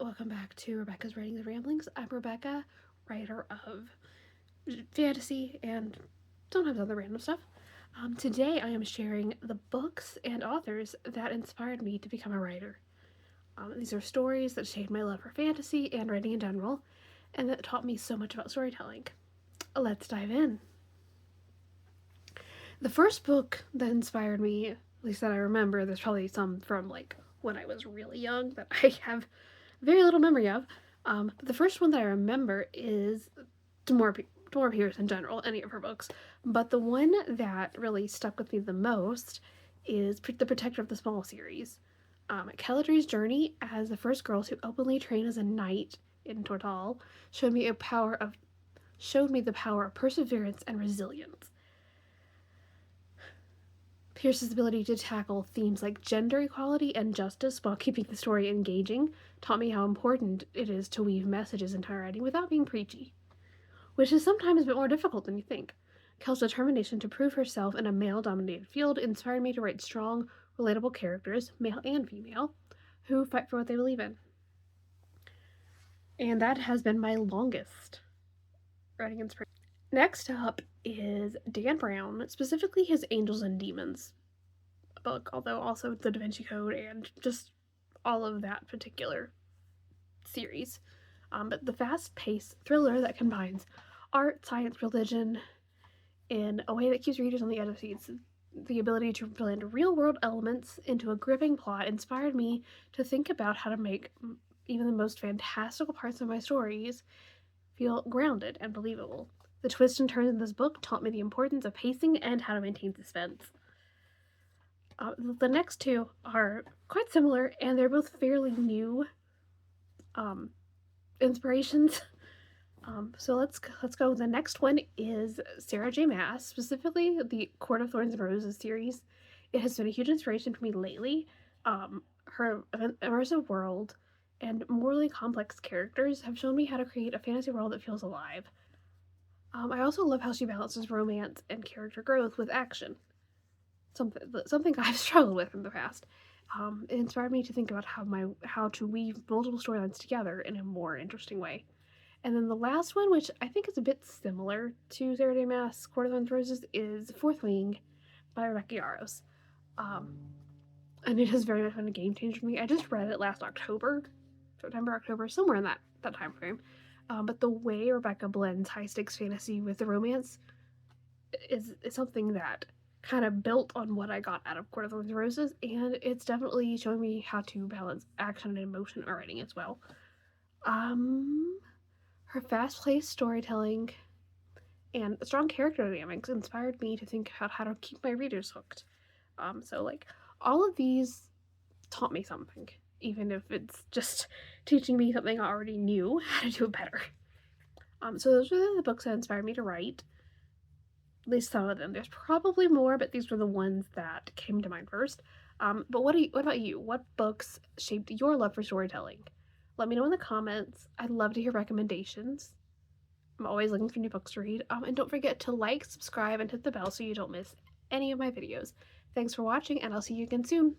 welcome back to Rebecca's Writing and Ramblings. I'm Rebecca, writer of fantasy and sometimes other random stuff. Today I am sharing the books and authors that inspired me to become a writer. These are stories that shaped my love for fantasy and writing in general, and that taught me so much about storytelling. Let's dive in. The first book that inspired me, at least that I remember, there's probably some from when I was really young that I have very little memory of. But the first one that I remember is Tamora Pierce in general, any of her books. But the one that really stuck with me the most is The Protector of the Small series. Caladri's journey as the first girl to openly train as a knight in Tortal showed me the power of perseverance and resilience. Pierce's ability to tackle themes like gender equality and justice while keeping the story engaging taught me how important it is to weave messages into writing without being preachy, which is sometimes a bit more difficult than you think. Kel's determination to prove herself in a male-dominated field inspired me to write strong, relatable characters, male and female, who fight for what they believe in. And that has been my longest writing inspiration. Next up is Dan Brown, specifically his Angels and Demons book, although also the Da Vinci Code and just all of that particular series. But the fast-paced thriller that combines art, science, religion in a way that keeps readers on the edge of seats. The ability to blend real-world elements into a gripping plot inspired me to think about how to make even the most fantastical parts of my stories feel grounded and believable. The twists and turns in this book taught me the importance of pacing and how to maintain suspense. The next two are quite similar, and they're both fairly new inspirations. So let's go. The next one is Sarah J. Maas, specifically the Court of Thorns and Roses series. It has been a huge inspiration for me lately. Her immersive world and morally complex characters have shown me how to create a fantasy world that feels alive. I also love how she balances romance and character growth with action. Something I've struggled with in the past. It inspired me to think about how to weave multiple storylines together in a more interesting way. And then the last one, which I think is a bit similar to Sarah J. Maas' Court of Thorns and Roses, is Fourth Wing by Rebecca Yarros. And it has very much been a game changer for me. I just read it last September, October, somewhere in that time frame. But the way Rebecca blends high-stakes fantasy with the romance is something that kind of built on what I got out of Court of Thorns and Roses, and it's definitely showing me how to balance action and emotion in writing as well. Her fast-paced storytelling and strong character dynamics inspired me to think about how to keep my readers hooked. So all of these taught me something, even if it's just teaching me something I already knew how to do it better. So those are the books that inspired me to write. At least some of them. There's probably more, but these were the ones that came to mind first. But what about you? What books shaped your love for storytelling? Let me know in the comments. I'd love to hear recommendations. I'm always looking for new books to read. And don't forget to like, subscribe, and hit the bell so you don't miss any of my videos. Thanks for watching, and I'll see you again soon.